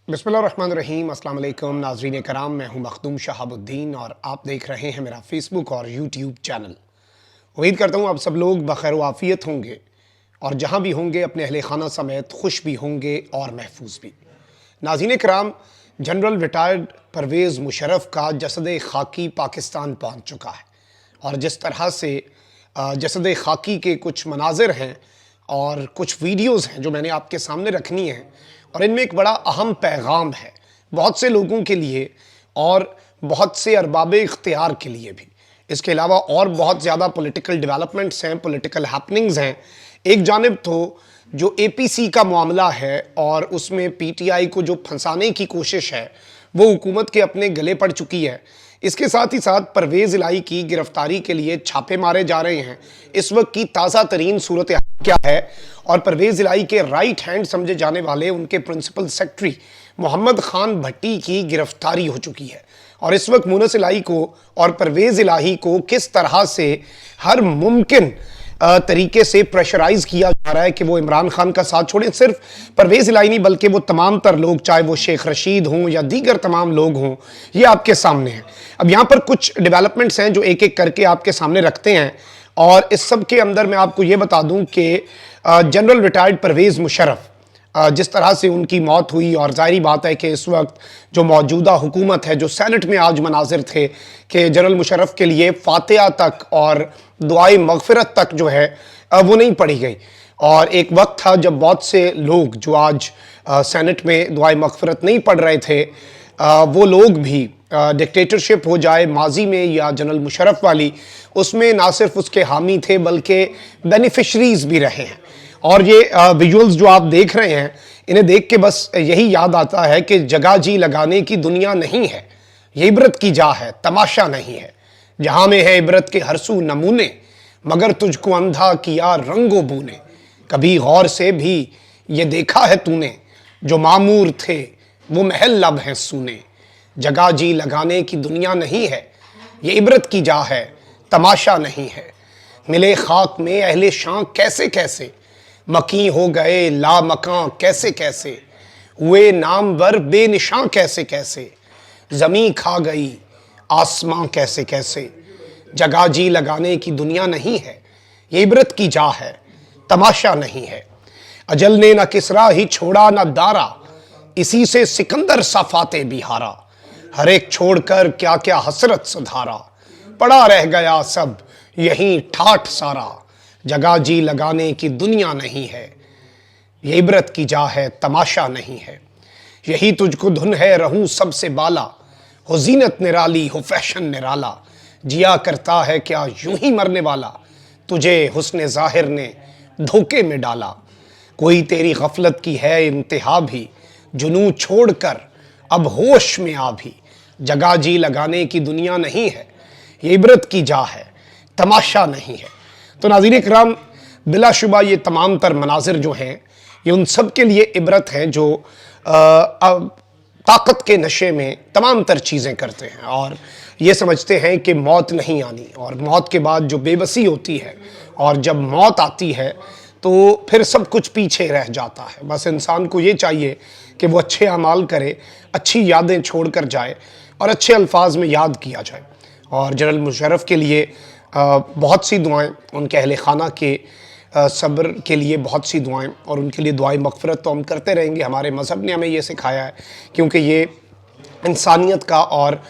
बिस्मिल्लाहिर्रहमानिर्रहीम। अस्सलाम वालेकुम नाज़रीन कराम, मैं हूं मखदूम शहाबुद्दीन और आप देख रहे हैं मेरा फेसबुक और यूट्यूब चैनल। उम्मीद करता हूं आप सब लोग बखैर व आफियत होंगे और जहां भी होंगे अपने अहले खाना समेत खुश भी होंगे और महफूज भी। नाज़रीन कराम, जनरल रिटायर्ड परवेज़ मुशर्रफ का जसद खाकी पाकिस्तान पहुँच चुका है और जिस तरह से जसद खाकी के कुछ मनाजिर हैं और कुछ वीडियोज़ हैं जो मैंने आपके सामने रखनी हैं और इनमें एक बड़ा अहम पैगाम है बहुत से लोगों के लिए और बहुत से अरबाब इख्तियार के लिए भी। इसके अलावा और बहुत ज़्यादा पॉलिटिकल डेवलपमेंट्स हैं, पॉलिटिकल हैपनिंग्स हैं। एक जानिब तो जो APC का मामला है और उसमें PTI को जो फंसाने की कोशिश है वो हुकूमत के अपने गले पड़ चुकी है। इसके साथ ही साथ परवेज़ इलाही की गिरफ्तारी के लिए छापे मारे जा रहे हैं। इस वक्त की ताज़ा तरीन सूरत क्या है और परवेज़ इलाही के राइट हैंड समझे जाने वाले उनके प्रिंसिपल सेक्रेटरी मोहम्मद खान भट्टी की गिरफ्तारी हो चुकी है और इस वक्त मुनस इलाही को और परवेज़ इलाही को किस तरह से हर मुमकिन तरीके से प्रेशराइज किया जा रहा है कि वो इमरान खान का साथ छोड़ें। सिर्फ परवेज़ इलाही नहीं बल्कि वो तमाम तर लोग, चाहे वो शेख रशीद हों या दीगर तमाम लोग हों, ये आपके सामने हैं। अब यहाँ पर कुछ डेवलपमेंट्स हैं जो एक एक करके आपके सामने रखते हैं और इस सब के अंदर मैं आपको ये बता दूं कि जनरल रिटायर्ड परवेज़ मुशर्रफ जिस तरह से उनकी मौत हुई और ज़ाहिरी बात है कि इस वक्त जो मौजूदा हुकूमत है, जो सेनेट में आज मनाजिर थे कि जनरल मुशर्रफ के लिए फातिहा तक और दुआए मगफिरत तक जो है वो नहीं पढ़ी गई। और एक वक्त था जब बहुत से लोग जो आज सेनेट में दुआए मगफिरत नहीं पढ़ रहे थे, वो लोग भी डिक्टेटरशिप हो जाए माजी में या जनरल मुशर्रफ वाली, उसमें ना सिर्फ उसके हामी थे बल्कि बेनिफिशरीज भी रहे हैं। और ये विजुअल्स जो आप देख रहे हैं, इन्हें देख के बस यही याद आता है कि जगह जी लगाने की दुनिया नहीं है, ये इबरत की जा है, तमाशा नहीं है। जहाँ में है इबरत के हर सू नमूने, मगर तुझको अंधा किया रंगो बूने। कभी गौर से भी ये देखा है तूने, जो मामूर थे वो महल लब हैं सूने। जगह जी लगाने की दुनिया नहीं है, ये इबरत की जा है, तमाशा नहीं है। मिले खाक में अहले शां कैसे कैसे, मकी हो गए ला मकां कैसे कैसे। हुए नामवर बेनिशां कैसे कैसे, ज़मीं खा गई आसमां कैसे कैसे। जगह जी लगाने की दुनिया नहीं है, ये इबरत की जा है, तमाशा नहीं है। अजल ने न किसरा ही छोड़ा न दारा, इसी से सिकंदर सफाते बिहारा। हर एक छोड़कर क्या क्या हसरत सुधारा, पड़ा रह गया सब यहीं ठाठ सारा। जगह जी लगाने की दुनिया नहीं है, ये इबरत की जा है, तमाशा नहीं है। यही तुझको धुन है रहूं सबसे बाला, हो जीनत निराली हो फैशन निराला। जिया करता है क्या यूं ही मरने वाला, तुझे हुस्न ज़ाहिर ने धोखे में डाला। कोई तेरी गफलत की है इंतहा भी, जुनू छोड़कर अब होश में आ भी। जगह जी लगाने की दुनिया नहीं है, ये इबरत की जा है, तमाशा नहीं है। तो नाज़रीन इकराम, बिलाशुबा ये तमाम तर मनाजिर जो हैं ये उन सब के लिए इबरत हैं जो ताकत के नशे में तमाम तर चीज़ें करते हैं और ये समझते हैं कि मौत नहीं आनी, और मौत के बाद जो बेबसी होती है और जब मौत आती है तो फिर सब कुछ पीछे रह जाता है। बस इंसान को ये चाहिए कि वो अच्छे अमाल करे, अच्छी यादें छोड़ कर जाए और अच्छे अल्फाज में याद किया जाए। और जनरल मुशर्रफ के लिए बहुत सी दुआएं, उनके अहले खाना के सब्र के लिए बहुत सी दुआएं और उनके लिए दुआएं मग़फ़िरत तो हम करते रहेंगे। हमारे मज़हब ने हमें ये सिखाया है क्योंकि ये इंसानियत का और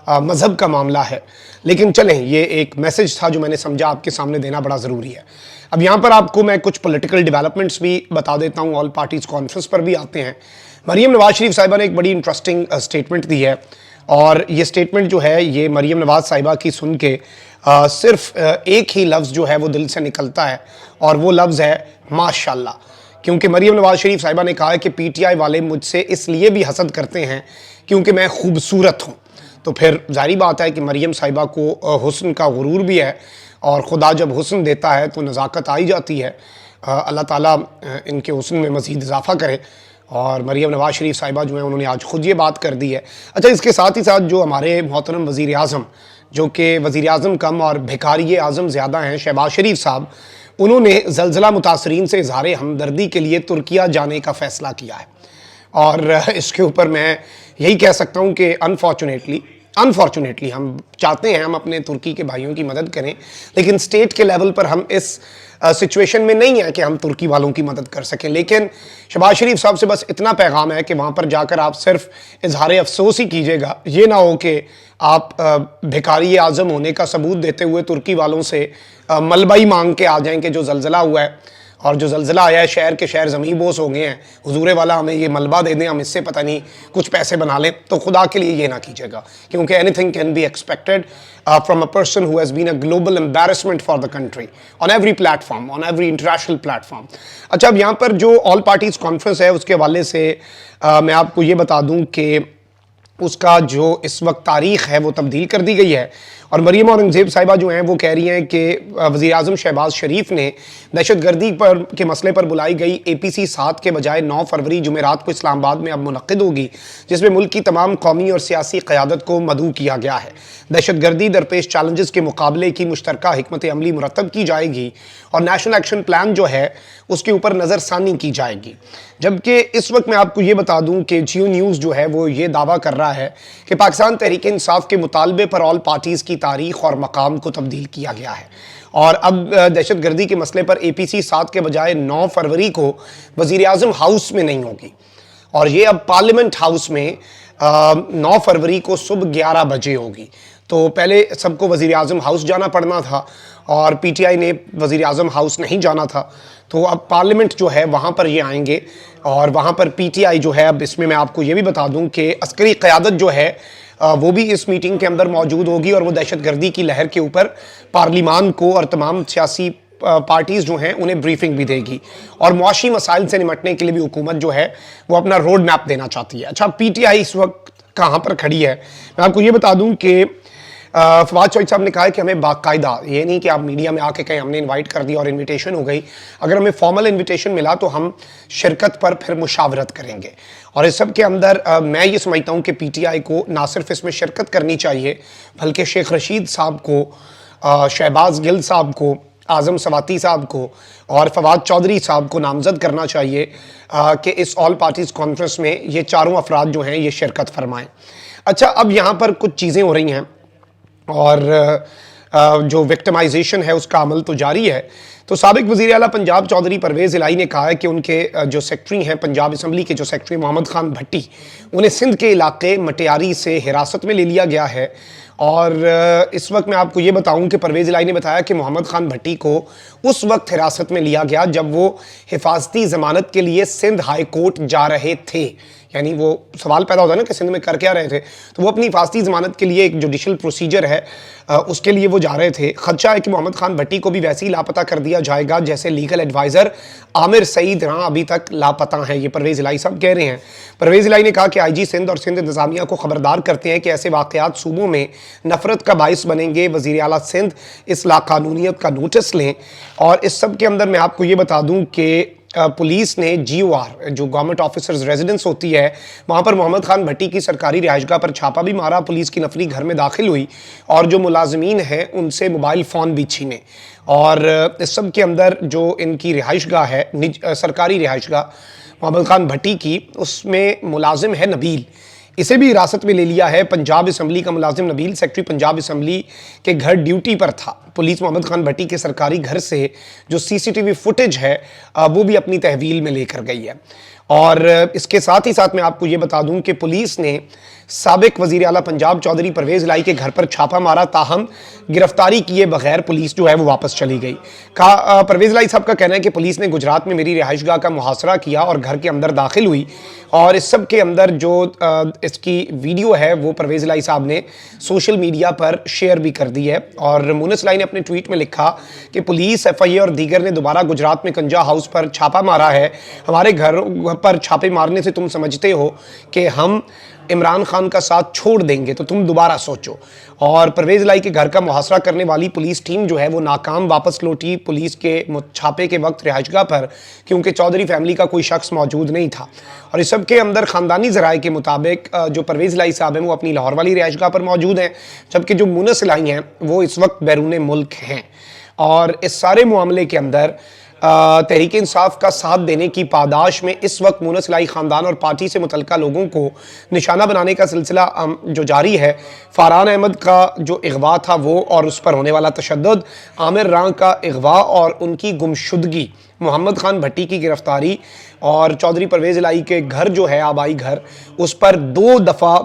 मज़हब का मामला है। लेकिन चलें, ये एक मैसेज था जो मैंने समझा आपके सामने देना बड़ा ज़रूरी है। अब यहाँ पर आपको मैं कुछ पॉलिटिकल डेवलपमेंट्स भी बता देता हूँ, ऑल पार्टीज़ कॉन्फ्रेंस पर भी आते हैं। मरीम नवाज़ शरीफ साहिबा ने एक बड़ी इंटरेस्टिंग स्टेटमेंट दी है और ये स्टेटमेंट जो है ये मरीम नवाज़ साहिबा की सुन के सिर्फ एक ही लफ्ज़ जो है वो दिल से निकलता है और वो लफ्ज़ है माशाल्लाह। क्योंकि मरीम नवाज़ शरीफ साहिबा ने कहा है कि PTI वाले मुझसे इसलिए भी हसद करते हैं क्योंकि मैं खूबसूरत हूँ। तो फिर जाहिर बात है कि मरीम साहिबा को हुस्न का गुरूर भी है और खुदा जब हुस्न देता है तो नज़ाकत आई जाती है। अल्लाह ताला इनके हुस्न में मज़ीद इजाफ़ा करे। और मरीम नवाज़ शरीफ साहिबा जो है उन्होंने आज ख़ुद ये बात कर दी है। अच्छा, इसके साथ ही साथ जो हमारे मोहतरम वज़ीर आज़म, जो कि वज़ीर आज़म कम और भिखारी आज़म ज़्यादा हैं, शहबाज शरीफ साहब, उन्होंने ज़लज़ला मुतासरीन से इज़हार हमदर्दी के लिए तुर्किया जाने का फ़ैसला किया है। اور اس کے اوپر میں یہی کہہ سکتا ہوں کہ انفارچونیٹلی ہم چاہتے ہیں ہم اپنے ترکی کے بھائیوں کی مدد کریں، لیکن سٹیٹ کے لیول پر ہم اس سچویشن میں نہیں ہیں کہ ہم ترکی والوں کی مدد کر سکیں۔ لیکن شہباز شریف صاحب سے بس اتنا پیغام ہے کہ وہاں پر جا کر آپ صرف اظہار افسوس ہی کیجیے گا، یہ نہ ہو کہ آپ بھکاری اعظم ہونے کا ثبوت دیتے ہوئے ترکی والوں سے ملبہ ہی مانگ کے آ جائیں کہ جو زلزلہ ہوا ہے اور جو زلزلہ آیا ہے شہر کے شہر زمین بوس ہو گئے ہیں، حضور والا ہمیں یہ ملبہ دے دیں، ہم اس سے پتہ نہیں کچھ پیسے بنا لیں۔ تو خدا کے لیے یہ نہ کیجیے گا، کیونکہ anything can be expected from a person who has been a global embarrassment for the country on every platform, on every international platform۔ اچھا، اب یہاں پر جو آل پارٹیز کانفرنس ہے اس کے حوالے سے میں آپ کو یہ بتا دوں کہ اس کا جو اس وقت تاریخ ہے وہ تبدیل کر دی گئی ہے، اور مریم اورنگزیب صاحبہ جو ہیں وہ کہہ رہی ہیں کہ وزیر اعظم شہباز شریف نے دہشت گردی کے مسئلے پر بلائی گئی APC 7 کے بجائے 9 فروری جمعرات کو اسلام آباد میں اب منعقد ہوگی، جس میں ملک کی تمام قومی اور سیاسی قیادت کو مدعو کیا گیا ہے۔ دہشت گردی درپیش چیلنجز کے مقابلے کی مشترکہ حکمت عملی مرتب کی جائے گی اور نیشنل ایکشن پلان جو ہے اس کے اوپر نظر ثانی کی جائے گی۔ جبکہ اس وقت میں آپ کو یہ بتا دوں کہ جیو نیوز جو ہے وہ یہ دعویٰ کر رہا ہے کہ پاکستان تحریک انصاف کے مطالبے پر آل پارٹیز کی تاریخ اور مقام کو تبدیل کیا گیا ہے، اور اب دہشت گردی کے مسئلے پر APC 7 کے بجائے 9 فروری کو وزیر اعظم ہاؤس میں نہیں ہوگی، اور یہ اب پارلیمنٹ ہاؤس میں 9 فروری کو صبح 11 بجے ہوگی۔ تو پہلے سب کو وزیر اعظم ہاؤس جانا پڑنا تھا اور PTI نے وزیر اعظم ہاؤس نہیں جانا تھا، تو اب پارلیمنٹ جو ہے وہاں پر یہ آئیں گے، اور وہاں پر PTI جو ہے، اب اس میں آپ کو یہ بھی بتا دوں کہ عسکری قیادت جو ہے وہ بھی اس میٹنگ کے اندر موجود ہوگی، اور وہ دہشت گردی کی لہر کے اوپر پارلیمان کو اور تمام سیاسی پارٹیز جو ہیں انہیں بریفنگ بھی دے گی، اور معاشی مسائل سے نمٹنے کے لیے بھی حکومت جو ہے وہ اپنا روڈ میپ دینا چاہتی ہے۔ اچھا، PTI اس وقت کہاں پر کھڑی ہے؟ میں آپ کو یہ بتا دوں کہ فواد چوہدری صاحب نے کہا ہے کہ ہمیں باقاعدہ، یہ نہیں کہ آپ میڈیا میں آ کے کہیں ہم نے انوائٹ کر دیا اور انویٹیشن ہو گئی، اگر ہمیں فارمل انویٹیشن ملا تو ہم شرکت پر پھر مشاورت کریں گے، اور اس سب کے اندر میں یہ سمجھتا ہوں کہ PTI کو نہ صرف اس میں شرکت کرنی چاہیے بلکہ شیخ رشید صاحب کو، شہباز گل صاحب کو، اعظم سواتی صاحب کو اور فواد چوہدری صاحب کو نامزد کرنا چاہیے کہ اس آل پارٹیز کانفرنس میں یہ چاروں افراد جو ہیں یہ شرکت فرمائیں۔ اچھا، اب یہاں پر کچھ چیزیں ہو رہی ہیں، اور جو وکٹمائزیشن ہے اس کا عمل تو جاری ہے۔ تو سابق وزیر اعلیٰ پنجاب چودھری پرویز الہی نے کہا ہے کہ ان کے جو سیکٹری ہیں پنجاب اسمبلی کے، جو سیکٹری محمد خان بھٹی، انہیں سندھ کے علاقے مٹیاری سے حراست میں لے لیا گیا ہے، اور اس وقت میں آپ کو یہ بتاؤں کہ پرویز الہی نے بتایا کہ محمد خان بھٹی کو اس وقت حراست میں لیا گیا جب وہ حفاظتی ضمانت کے لیے سندھ ہائی کورٹ جا رہے تھے، یعنی وہ سوال پیدا ہوتا ہے نا کہ سندھ میں کر کیا رہے تھے، تو وہ اپنی حفاظتی ضمانت کے لیے ایک جوڈیشل پروسیجر ہے اس کے لیے وہ جا رہے تھے۔ خدشہ ہے کہ محمد خان بھٹی کو بھی ویسے ہی لاپتہ کر دیا جائے گا جیسے لیگل ایڈوائزر عامر سعید ابھی تک لاپتہ ہیں، یہ پرویز الہی صاحب کہہ رہے ہیں۔ پرویز الہی نے کہا کہ IG سندھ اور سندھ انتظامیہ کو خبردار کرتے ہیں کہ ایسے واقعات صوبوں میں نفرت کا باعث بنیں گے، وزیر اعلیٰ سندھ اس لاقانونیت کا نوٹس لیں۔ اور اس سب کے اندر میں آپ کو یہ بتا دوں کہ پولیس نے GOR جو گورنمنٹ آفیسرز ریزیڈنس ہوتی ہے وہاں پر محمد خان بھٹی کی سرکاری رہائش گاہ پر چھاپا بھی مارا، پولیس کی نفری گھر میں داخل ہوئی اور جو ملازمین ہیں ان سے موبائل فون بھی چھینے، اور اس سب کے اندر جو ان کی رہائش گاہ ہے سرکاری رہائش گاہ محمد خان بھٹی کی، اس میں ملازم ہے نبیل، اسے بھی حراست میں لے لیا ہے۔ پنجاب اسمبلی کا ملازم نبیل سیکٹری پنجاب اسمبلی کے گھر ڈیوٹی پر تھا۔ پولیس محمد خان بھٹی کے سرکاری گھر سے جو CCTV فوٹیج ہے وہ بھی اپنی تحویل میں لے کر گئی ہے۔ اور اس کے ساتھ ہی ساتھ میں آپ کو یہ بتا دوں کہ پولیس نے سابق وزیر اعلیٰ پنجاب چودھری پرویز الہی کے گھر پر چھاپا مارا، تاہم گرفتاری کیے بغیر پولیس جو ہے وہ واپس چلی گئی۔ پرویز الہی صاحب کا کہنا ہے کہ پولیس نے گجرات میں میری رہائش گاہ کا محاصرہ کیا اور گھر کے اندر داخل ہوئی، اور اس سب کے اندر جو اس کی ویڈیو ہے وہ پرویز الہی صاحب نے سوشل میڈیا پر شیئر بھی کر دی ہے۔ اور مونس الہی نے اپنے ٹویٹ میں لکھا کہ پولیس FIA اور دیگر نے دوبارہ گجرات میں کنجا ہاؤس پر چھاپا مارا ہے، ہمارے گھر پر چھاپے مارنے سے تم سمجھتے ہو کہ ہم عمران خان کا ساتھ چھوڑ دیں گے، تو تم دوبارہ سوچو۔ اور پرویز الہی کے گھر کا محاصرہ کرنے والی پولیس ٹیم جو ہے وہ ناکام واپس لوٹی پولیس کے چھاپے کے وقت رہائش گاہ پر، کیونکہ چودھری فیملی کا کوئی شخص موجود نہیں تھا۔ اور اس سب کے اندر خاندانی ذرائع کے مطابق جو پرویز الہی صاحب ہیں وہ اپنی لاہور والی رہائش گاہ پر موجود ہیں، جبکہ جو مونس الہی ہیں وہ اس وقت بیرون ملک ہیں۔ اور اس سارے معاملے کے اندر तहरीक इंसाफ का साथ देने की पादाश में इस वक्त मुनस इलाही ख़ानदान और पार्टी से मुतल्लिका लोगों को निशाना बनाने का सिलसिला जो जारी है। फ़रहान अहमद का जो अगवा था वो और उस पर होने वाला तशद्दुद, आमिर रां का अगवा और उनकी गुमशुदगी, मोहम्मद खान भट्टी की गिरफ्तारी और चौधरी परवेज़ इलाही के घर जो है आबाई घर, उस पर 2 दफ़ा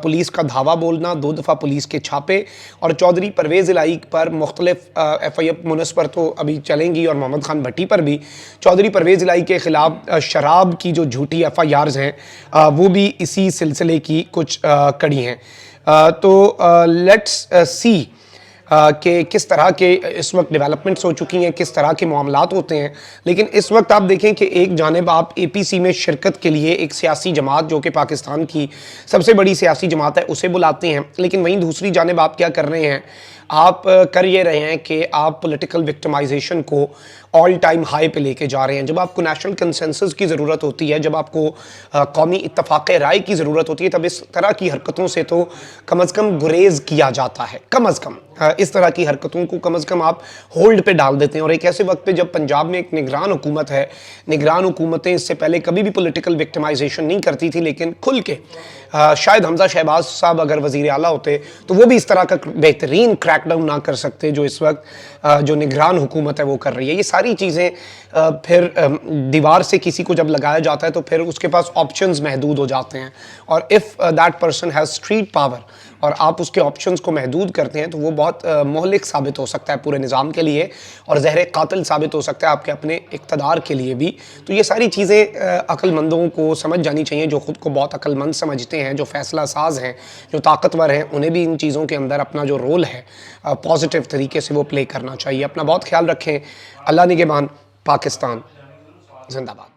पुलिस का धावा बोलना, 2 दफ़ा पुलिस के छापे और चौधरी परवेज़ इलाही पर मुख्तलिफ FIR मुनस पर तो अभी चलेंगी और मोहम्मद खान भट्टी पर भी। चौधरी परवेज़ इलाही के ख़िलाफ़ शराब की जो झूठी FIRs हैं वो भी इसी सिलसिले की कुछ कड़ी हैं। तो लेट्स सी कि किस तरह के इस वक्त डेवलपमेंट्स हो चुकी हैं, किस तरह के मामलात होते हैं। लेकिन इस वक्त आप देखें कि एक जानिब आप APC में शिरकत के लिए एक सियासी जमात जो कि पाकिस्तान की सबसे बड़ी सियासी जमात है उसे बुलाते हैं, लेकिन वहीं दूसरी जानिब आप क्या कर रहे हैं, आप कर ये रहे हैं कि आप पॉलिटिकल विक्टिमाइजेशन को ऑल टाइम हाई पे लेके जा रहे हैं। जब आपको नेशनल कंसेंसस की ज़रूरत होती है, जब आपको कौमी इत्तफाक़ राय की ज़रूरत होती है, तब इस तरह की हरकतों से तो कम अज़ कम गुरेज़ किया जाता है। कम अज़ कम इस तरह की हरकतों को कम अज़ कम आप होल्ड पे डाल देते हैं। और एक ऐसे वक्त पे जब पंजाब में एक निगरान हुकूमत है, निगरान हुकूमतें इससे पहले कभी भी पॉलिटिकल विक्टिमाइजेशन नहीं करती थी, लेकिन खुल के शायद हमजा शहबाज साहब अगर वज़ीर आला होते तो वो भी इस तरह का बेहतरीन क्रैकडाउन ना कर सकते जो इस वक्त जो निगरान हुकूमत है वो कर रही है। ये सारी चीज़ें फिर दीवार से किसी को जब लगाया जाता है तो फिर उसके पास ऑप्शंस महदूद हो जाते हैं, और if that person has street power और आप उसके ऑप्शंस को महदूद करते हैं तो वो बहुत मोहलिक साबित हो सकता है पूरे निज़ाम के लिए और ज़हर कातिल साबित हो सकता है आपके अपने इक़्तिदार के लिए भी। तो ये सारी चीज़ें अक्लमंदों को समझ जानी चाहिए, जो ख़ुद को बहुत अक्लमंद समझते हैं, जो फ़ैसला साज हैं, जो ताकतवर हैं, उन्हें भी इन चीज़ों के अंदर अपना जो रोल है पॉजिटिव तरीके से वो प्ले करना चाहिए। अपना बहुत ख्याल रखें। अल्लाह निगहबान। पाकिस्तान जिंदाबाद।